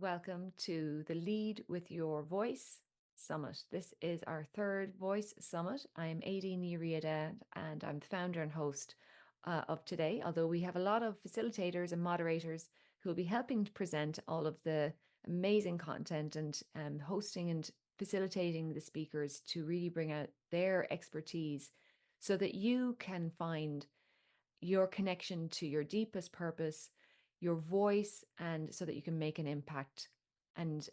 Welcome to the Lead with Your Voice Summit. This is our third Voice Summit. I'm Aideen de Prada and I'm the founder and host of today, although we have a lot of facilitators and moderators who will be helping to present all of the amazing content and hosting and facilitating the speakers to really bring out their expertise so that you can find your connection to your deepest purpose, your voice, and so that you can make an impact and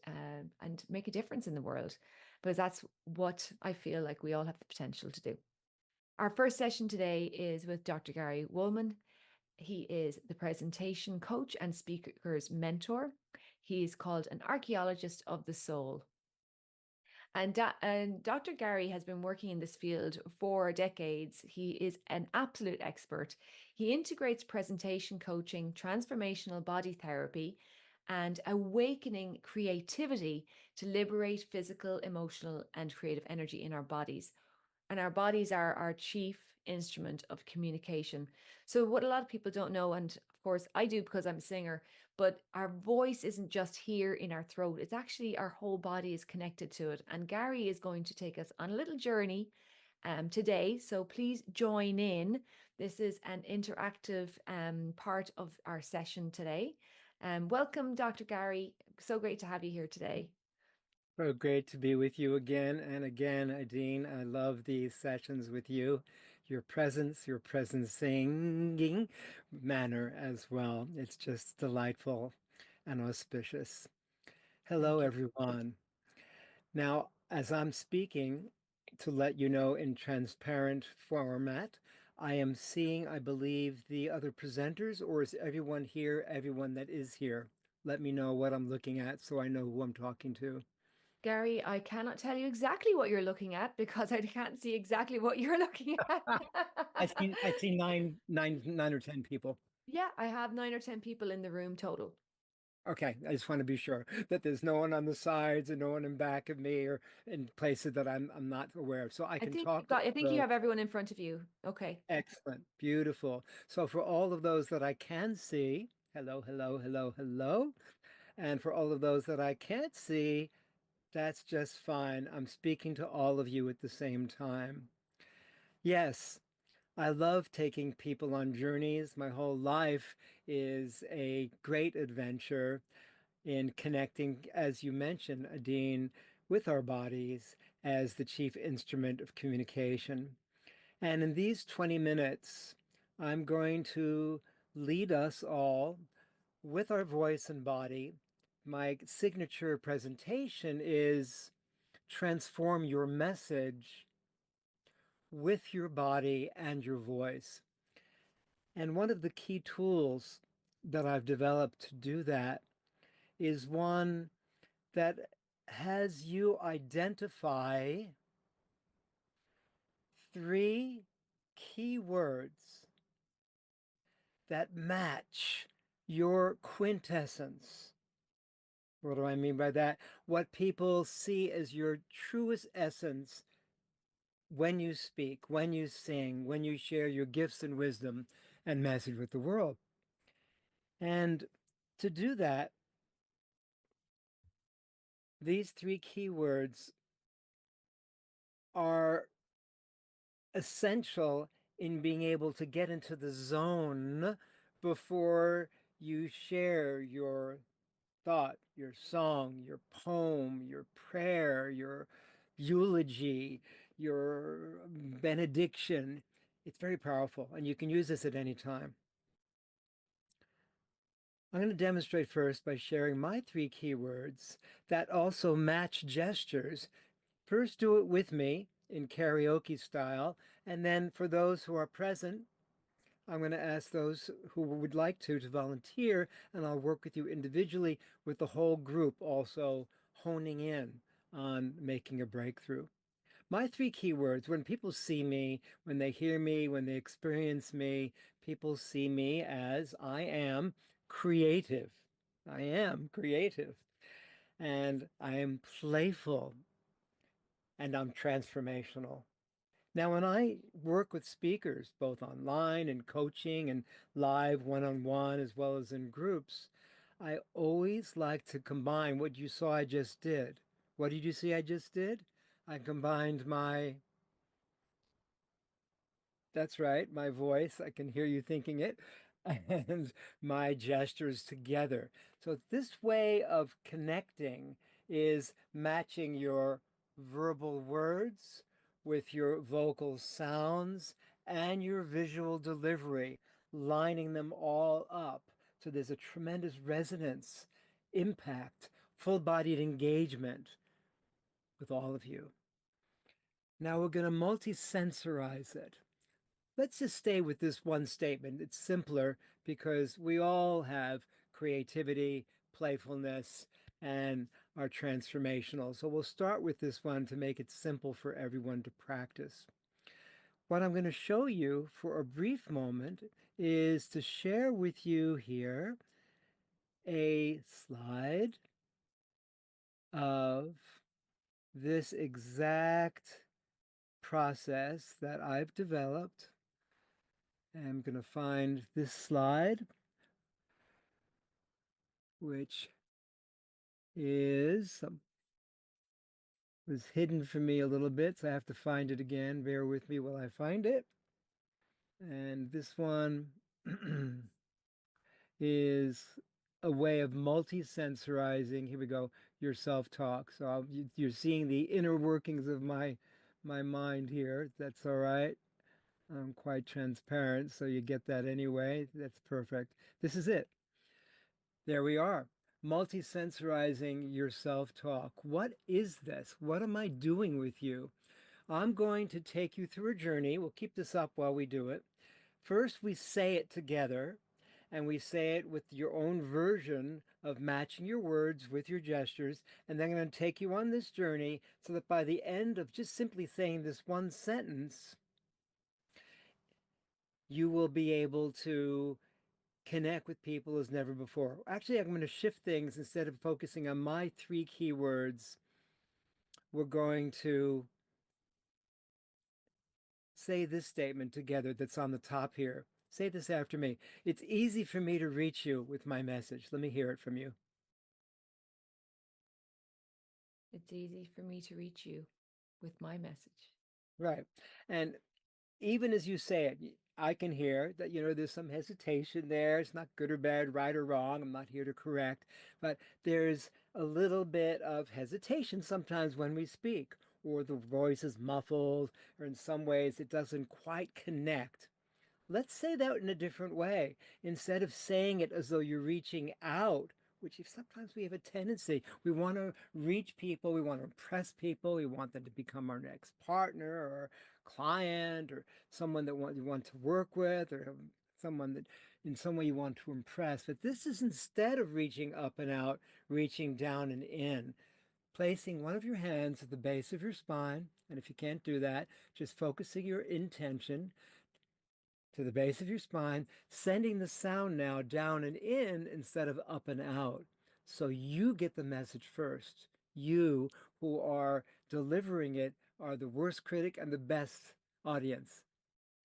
make a difference in the world, because that's what I feel like we all have the potential to do. Our first session today is with Dr. Gary Woolman. He is the presentation coach and speaker's mentor. He is called an archaeologist of the soul. And Dr. Gary has been working in this field for decades. He is an absolute expert. He integrates presentation coaching, transformational body therapy, and awakening creativity to liberate physical, emotional, and creative energy in our bodies. And our bodies are our chief instrument of communication. So, what a lot of people don't know, and of course I do because I'm a singer, but our voice isn't just here in our throat, it's actually our whole body is connected to it. And Gary is going to take us on a little journey today. So, please join in. This is an interactive part of our session today. Welcome, Dr. Gary. So great to have you here today. So great to be with you again and again, Aideen. I love these sessions with you. Your presence, your presencing manner as well. It's just delightful and auspicious. Hello, Thank you. everyone. Now, as I'm speaking, to let you know in transparent format, I am seeing, I believe, the other presenters, or is everyone here, everyone that is here? Let me know what I'm looking at so I know who I'm talking to. Gary, I cannot tell you exactly what you're looking at because I can't see exactly what you're looking at. I see nine or 10 people. Yeah, I have 9 or 10 people in the room total. Okay, I just want to be sure that there's no one on the sides and no one in back of me or in places that I'm not aware of. So I I can think talk to I all think you those. have everyone in front of you. Okay. Excellent, beautiful. So for all of those that I can see, hello, hello, hello, hello. And for all of those that I can't see, that's just fine. I'm speaking to all of you at the same time. Yes, I love taking people on journeys. My whole life is a great adventure in connecting, as you mentioned, Aideen, with our bodies as the chief instrument of communication. And in these 20 minutes, I'm going to lead us all with our voice and body. My signature presentation is transform your message with your body and your voice. And one of the key tools that I've developed to do that is one that has you identify three key words that match your quintessence. What do I mean by that? What people see as your truest essence when you speak, when you sing, when you share your gifts and wisdom and message with the world. And to do that, these three keywords are essential in being able to get into the zone before you share your thought, your song, your poem, your prayer, your eulogy, your benediction. It's very powerful, and you can use this at any time. I'm going to demonstrate first by sharing my three keywords that also match gestures. First, do it with me in karaoke style, and then for those who are present, I'm going to ask those who would like to volunteer, and I'll work with you individually with the whole group also honing in on making a breakthrough. My three keywords, when people see me, when they hear me, when they experience me, people see me as I am creative. I am creative. And I am playful. And I'm transformational. Now, when I work with speakers, both online and coaching and live one on one, as well as in groups, I always like to combine what you saw I just did. What did you see I just did? I combined my, that's right, my voice. I can hear you thinking it, and my gestures together. So this way of connecting is matching your verbal words with your vocal sounds and your visual delivery, lining them all up. So there's a tremendous resonance, impact, full-bodied engagement with all of you. Now we're going to multi-sensorize it. Let's just stay with this one statement. It's simpler because we all have creativity, playfulness, and are transformational. So we'll start with this one to make it simple for everyone to practice. What I'm going to show you for a brief moment is to share with you here a slide of this exact process that I've developed. I'm going to find this slide, which was hidden from me a little bit, so I have to find it again. Bear with me while I find it. And this one is a way of multi-sensorizing. Here we go, your self-talk. So you're seeing the inner workings of my mind here. That's all right. I'm quite transparent, so you get that anyway. That's perfect. This is it. There we are. Multi-sensorizing your self-talk. What is this? What am I doing with you? I'm going to take you through a journey. We'll keep this up while we do it. First, we say it together, and we say it with your own version of matching your words with your gestures. And then I'm going to take you on this journey so that by the end of just simply saying this one sentence, you will be able to connect with people as never before. Actually, I'm going to shift things. Instead of focusing on my 3 keywords, we're going to say this statement together that's on the top here. Say this after me. It's easy for me to reach you with my message. Let me hear it from you. It's easy for me to reach you with my message. Right. And even as you say it, I can hear that, there's some hesitation there. It's not good or bad, right or wrong. I'm not here to correct, but there's a little bit of hesitation sometimes when we speak, or the voice is muffled, or in some ways it doesn't quite connect. Let's say that in a different way. Instead of saying it as though you're reaching out, which sometimes we have a tendency, we want to reach people, we want to impress people, we want them to become our next partner or client or someone that you want to work with, or someone that in some way you want to impress. But this is, instead of reaching up and out, reaching down and in, placing one of your hands at the base of your spine. And if you can't do that, just focusing your intention to the base of your spine, sending the sound now down and in instead of up and out. So you get the message first. You, who are delivering it, are the worst critic and the best audience.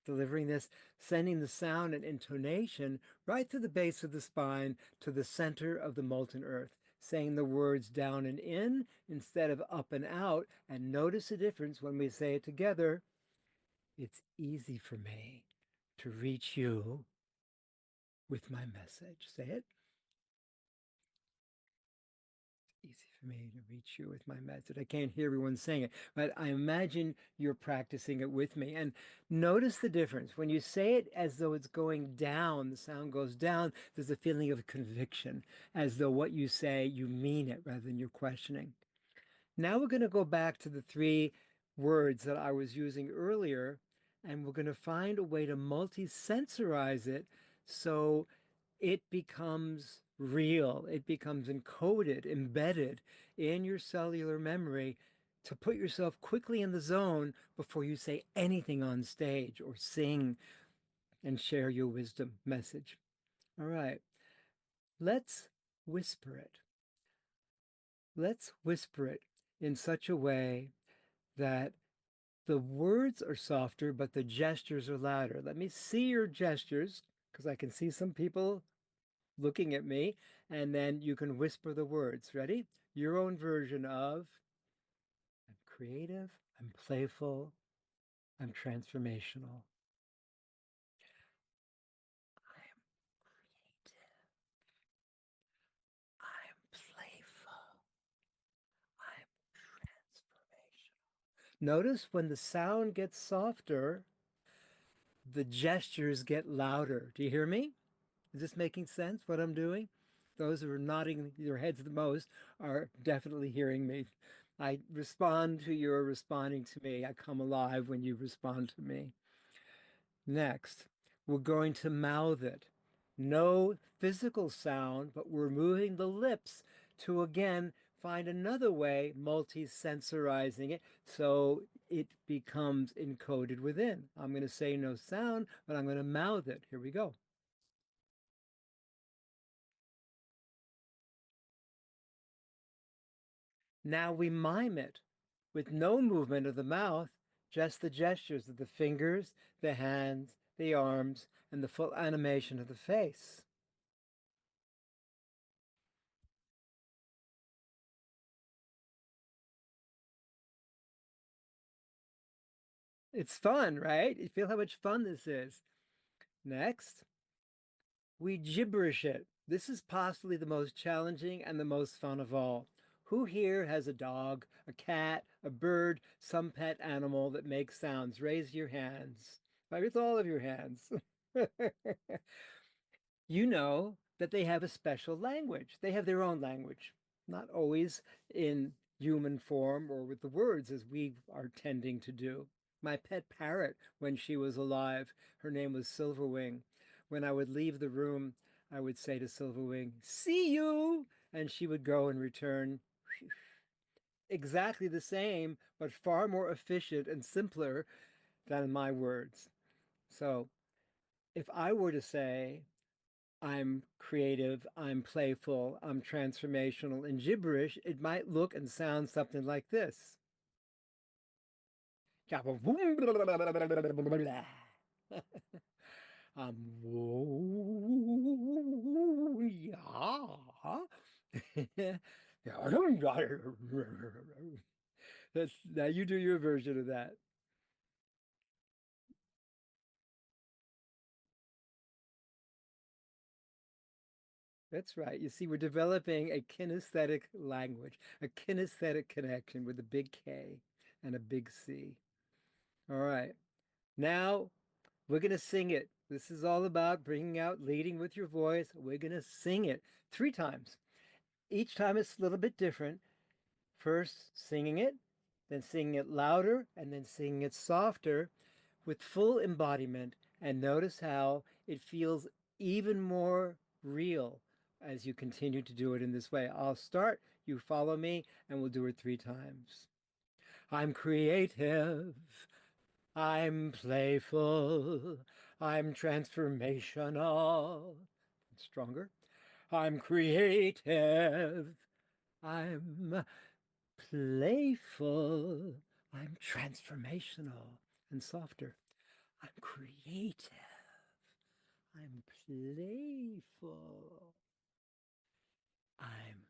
Delivering this, sending the sound and intonation right to the base of the spine, to the center of the molten earth, saying the words down and in instead of up and out. And notice the difference when we say it together. It's easy for me to reach you with my message. Say it. It's easy for me to reach you with my message. I can't hear everyone saying it, but I imagine you're practicing it with me. And notice the difference. When you say it as though it's going down, the sound goes down, there's a feeling of conviction, as though what you say, you mean it rather than you're questioning. Now we're going to go back to the 3 words that I was using earlier, and we're going to find a way to multi-sensorize it so it becomes real. It becomes encoded, embedded in your cellular memory to put yourself quickly in the zone before you say anything on stage or sing and share your wisdom message. All right, let's whisper it. Let's whisper it in such a way that the words are softer, but the gestures are louder. Let me see your gestures, because I can see some people looking at me, And then you can whisper the words. Ready? Your own version of I'm creative, I'm playful, I'm transformational. I'm creative, I'm playful, I'm transformational. Notice when the sound gets softer, the gestures get louder. Do you hear me? Is this making sense what I'm doing? Those who are nodding their heads the most are definitely hearing me. I respond to your responding to me. I come alive when you respond to me. Next, we're going to mouth it. No physical sound, but we're moving the lips to again find another way, multi-sensorizing it, so it becomes encoded within. I'm going to say no sound, but I'm going to mouth it. Here we go. Now we mime it with no movement of the mouth, just the gestures of the fingers, the hands, the arms, and the full animation of the face. It's fun, right? You feel how much fun this is. Next, we gibberish it. This is possibly the most challenging and the most fun of all. Who here has a dog, a cat, a bird, some pet animal that makes sounds? Raise your hands. Raise all of your hands. You know that they have a special language. They have their own language, not always in human form or with the words as we are tending to do. My pet parrot, when she was alive, her name was Silverwing. When I would leave the room, I would say to Silverwing, "See you!" And she would go and return exactly the same, but far more efficient and simpler than my words. So if I were to say, I'm creative, I'm playful, I'm transformational. In gibberish, it might look and sound something like this. Yeah. Now you do your version of that. That's right. You see, we're developing a kinesthetic language, a kinesthetic connection with a big K and a big C. All right. Now we're going to sing it. This is all about bringing out, leading with your voice. We're going to sing it 3 times. Each time it's a little bit different. First, singing it, then singing it louder, and then singing it softer with full embodiment. And notice how it feels even more real as you continue to do it in this way. I'll start, you follow me, and we'll do it 3 times. I'm creative. I'm playful. I'm transformational. Stronger. I'm creative. I'm playful. I'm transformational. And softer. I'm creative. I'm playful. I'm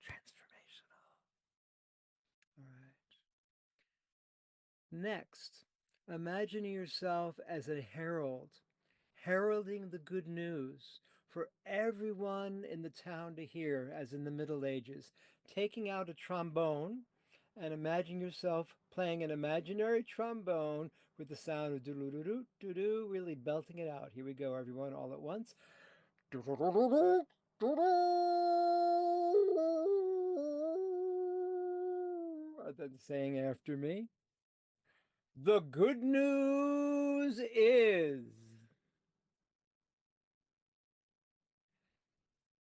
transformational. All right. Next, imagine yourself as a herald, heralding the good news for everyone in the town to hear, as in the Middle Ages, taking out a trombone and imagine yourself playing an imaginary trombone with the sound of doo-doo-doo-doo, doo-doo, really belting it out. Here we go, everyone, all at once. Doo-doo-doo-doo-doo, doo-doo. And then saying after me, the good news is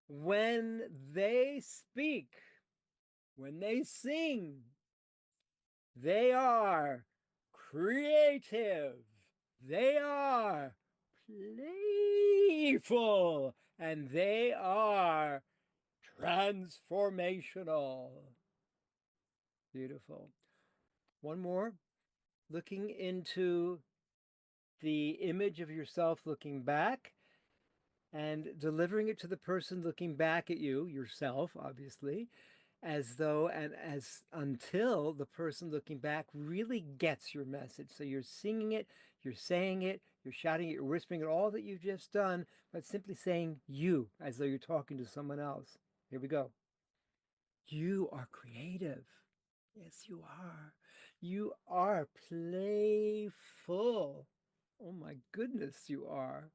when they speak, when they sing, they are creative, they are playful, and they are transformational. Beautiful. One more. Looking into the image of yourself looking back and delivering it to the person looking back at you, yourself, obviously, as though and as until the person looking back really gets your message. So you're singing it, you're saying it, you're shouting it, you're whispering it, all that you've just done, but simply saying you as though you're talking to someone else. Here we go. You are creative. Yes, you are. You are playful. Oh my goodness, you are.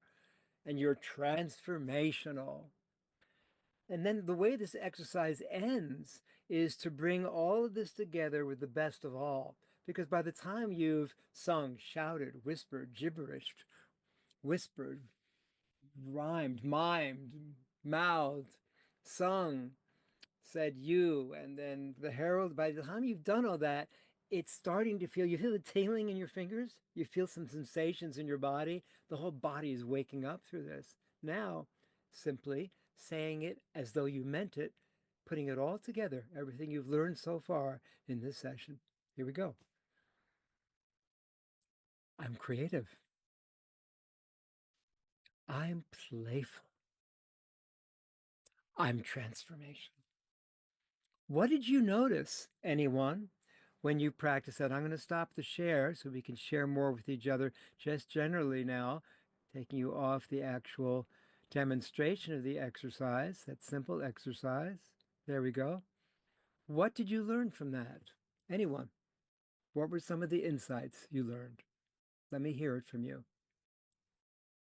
And you're transformational. And then the way this exercise ends is to bring all of this together with the best of all. Because by the time you've sung, shouted, whispered, gibberished, whispered, rhymed, mimed, mouthed, sung, said you, and then the herald, by the time you've done all that, it's starting to feel, you feel the tingling in your fingers, you feel some sensations in your body. The whole body is waking up through this. Now, simply saying it as though you meant it, putting it all together, everything you've learned so far in this session. Here we go. I'm creative. I'm playful. I'm transformation. What did you notice, anyone, when you practice that? I'm going to stop the share so we can share more with each other just generally now, taking you off the actual demonstration of the exercise, that simple exercise. There we go. What did you learn from that? Anyone? What were some of the insights you learned? Let me hear it from you.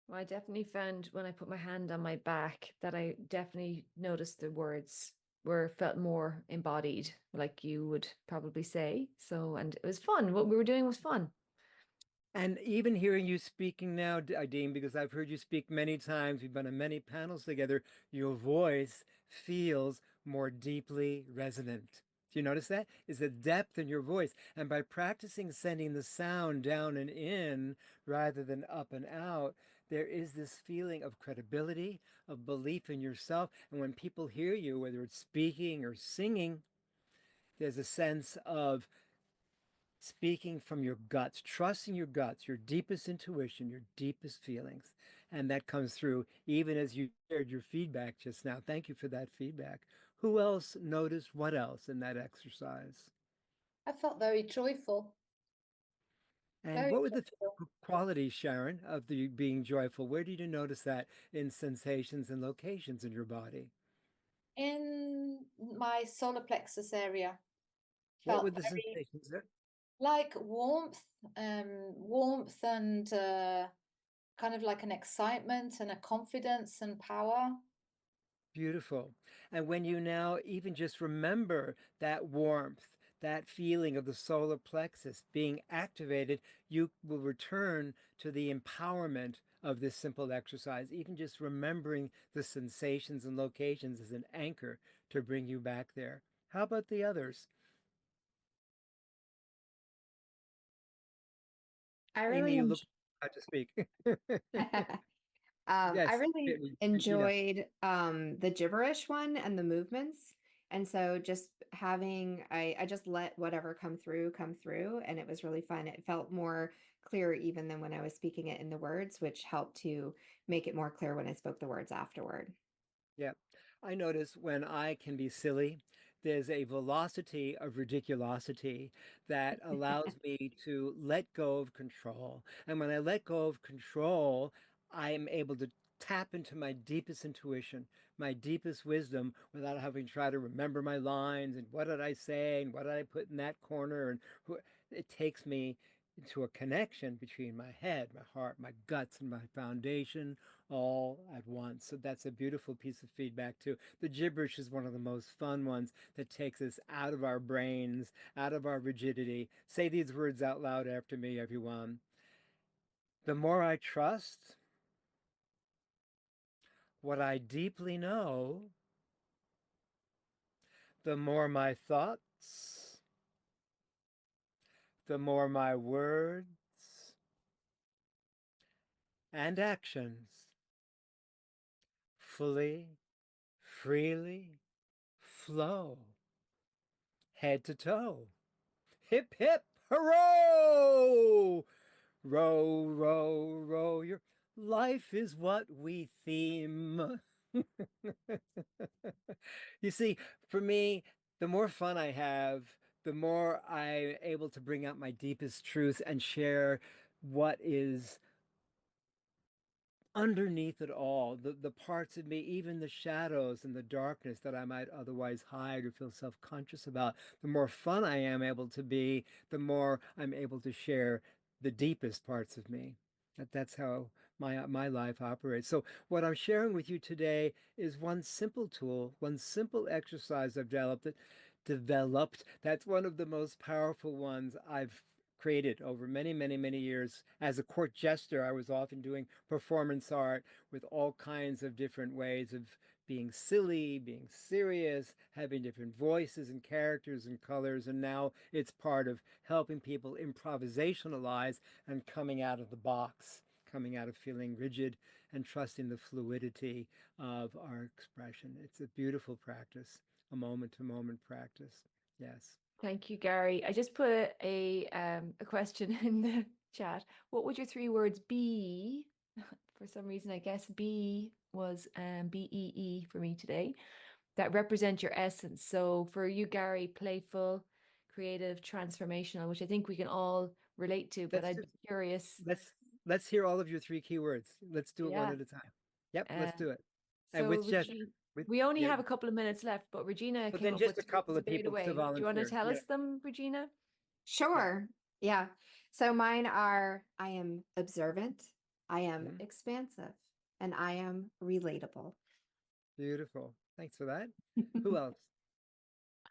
Well, I definitely found when I put my hand on my back that I definitely noticed the words were felt more embodied, like you would probably say. So, and it was fun. What we were doing was fun. And even hearing you speaking now, Aideen, because I've heard you speak many times, we've been on many panels together, your voice feels more deeply resonant. Do you notice that? Is a depth in your voice. And by practicing sending the sound down and in rather than up and out, there is this feeling of credibility, of belief in yourself. And when people hear you, whether it's speaking or singing, there's a sense of speaking from your guts, trusting your guts, your deepest intuition, your deepest feelings. And that comes through even as you shared your feedback just now. Thank you for that feedback. Who else noticed what else in that exercise? I felt very joyful, And very what were the joyful physical qualities, Sharon, of the being joyful? Where did you notice that in sensations and locations in your body? in my solar plexus area. What Felt were the very sensations there? like warmth and kind of like an excitement and a confidence and power. Beautiful. And when you now even just remember that warmth, that feeling of the solar plexus being activated, you will return to the empowerment of this simple exercise. Even just remembering the sensations and locations as an anchor to bring you back there. How about the others? I Amy, really you enjoyed look about to speak. I Yes, really Katina. enjoyed the gibberish one and the movements. And so just having I just let whatever come through, and it was really fun. It felt more clear even than when I was speaking it in the words, which helped to make it more clear when I spoke the words afterward. Yeah. I notice when I can be silly, there's a velocity of ridiculosity that allows me to let go of control. And when I let go of control, I am able to tap into my deepest intuition, my deepest wisdom without having to try to remember my lines and what did I say and what did I put in that corner and who it takes me into a connection between my head, my heart, my guts, and my foundation all at once. So that's a beautiful piece of feedback too. The gibberish is one of the most fun ones that takes us out of our brains, out of our rigidity. Say these words out loud after me, everyone. The more I trust what I deeply know, the more my thoughts, the more my words and actions fully, freely flow, head to toe. Hip, hip, hurrah! Row, row, row your Life is what we theme. You see, for me, the more fun I have, the more I'm able to bring out my deepest truth and share what is underneath it all, the parts of me, even the shadows and the darkness that I might otherwise hide or feel self-conscious about. The more fun I am able to be, the more I'm able to share the deepest parts of me. That's how my life operates. So what I'm sharing with you today is one simple tool, one simple exercise I've developed. That's one of the most powerful ones I've created over many, many, many years. As a court jester, I was often doing performance art with all kinds of different ways of being silly, being serious, having different voices and characters and colors. And now it's part of helping people improvisationalize and coming out of the box, coming out of feeling rigid and trusting the fluidity of our expression. It's a beautiful practice, a moment to moment practice. Yes. Thank you, Gary. I just put a question in the chat. What would your 3 words be? For some reason, I guess B was BEE for me today. That represent your essence. So for you, Gary, playful, creative, transformational, which I think we can all relate to, but Let's I'd be just curious. let's hear all of your 3 keywords. Let's do it one Yeah. at a time. Yep, Uh, let's do it. And so with just Regina, with we only yeah, have a couple of minutes left, but Regina but came then up just with a 3 couple of straight people to away. Do you want to volunteer. tell Yeah, us them, Regina? yeah. Sure. Yeah. So mine are I am observant, I am Mhm. expansive, and I am relatable. Beautiful. Thanks for that. Who else?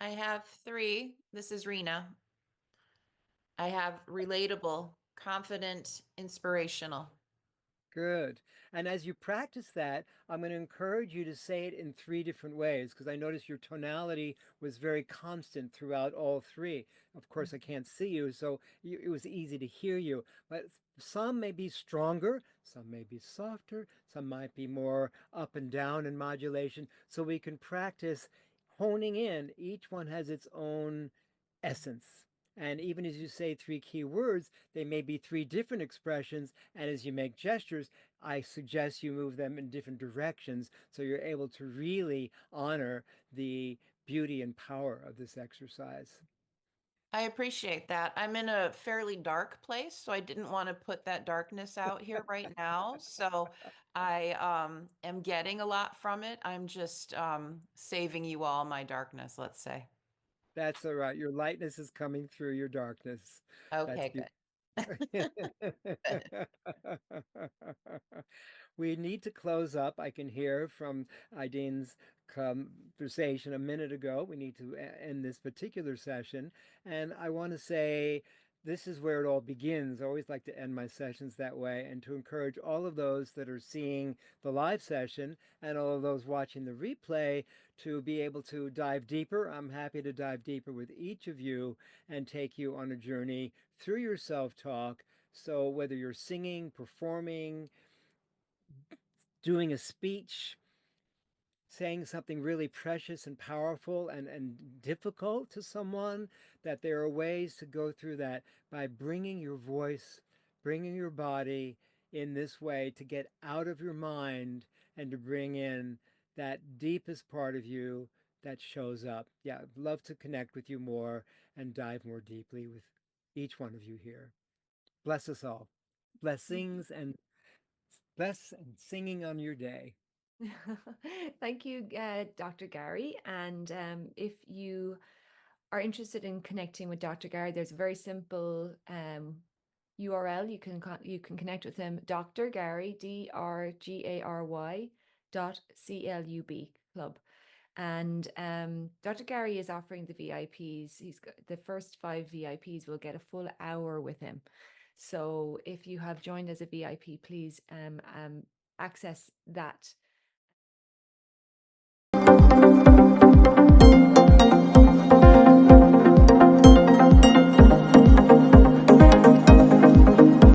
I have 3. This is Rena. I have relatable, confident, inspirational. Good. And as you practice that, I'm going to encourage you to say it in 3 different ways because I noticed your tonality was very constant throughout all 3. Of course, I can't see you, so it was easy to hear you. But some may be stronger, some may be softer, some might be more up and down in modulation. So we can practice honing in. Each one has its own essence. And even as you say 3 keywords, they may be 3 different expressions. And as you make gestures, I suggest you move them in different directions so you're able to really honor the beauty and power of this exercise. I appreciate that. I'm in a fairly dark place, so I didn't want to put that darkness out here right now. So I am getting a lot from it. I'm just saving you all my darkness, let's say. That's all right. Your lightness is coming through your darkness. That's Okay, beautiful. good. Good. We need to close up. I can hear from Aideen's conversation a minute ago. We need to end this particular session. And I want to say this is where it all begins. I always like to end my sessions that way and to encourage all of those that are seeing the live session and all of those watching the replay to be able to dive deeper. I'm happy to dive deeper with each of you and take you on a journey through your self-talk. So whether you're singing, performing, doing a speech, saying something really precious and powerful and difficult to someone, that there are ways to go through that by bringing your voice, bringing your body in this way to get out of your mind and to bring in that deepest part of you that shows up. Yeah, I'd love to connect with you more and dive more deeply with each one of you here. Bless us all. Blessings and bless and singing on your day. Thank you, Dr. Gary. And if you are interested in connecting with Dr. Gary, there's a very simple URL. You can connect with him, Dr. Gary, DRGARY .CLUB club. And Dr. Gary is offering the VIPs. He's got the first 5 VIPs will get a full hour with him. So if you have joined as a VIP, please access that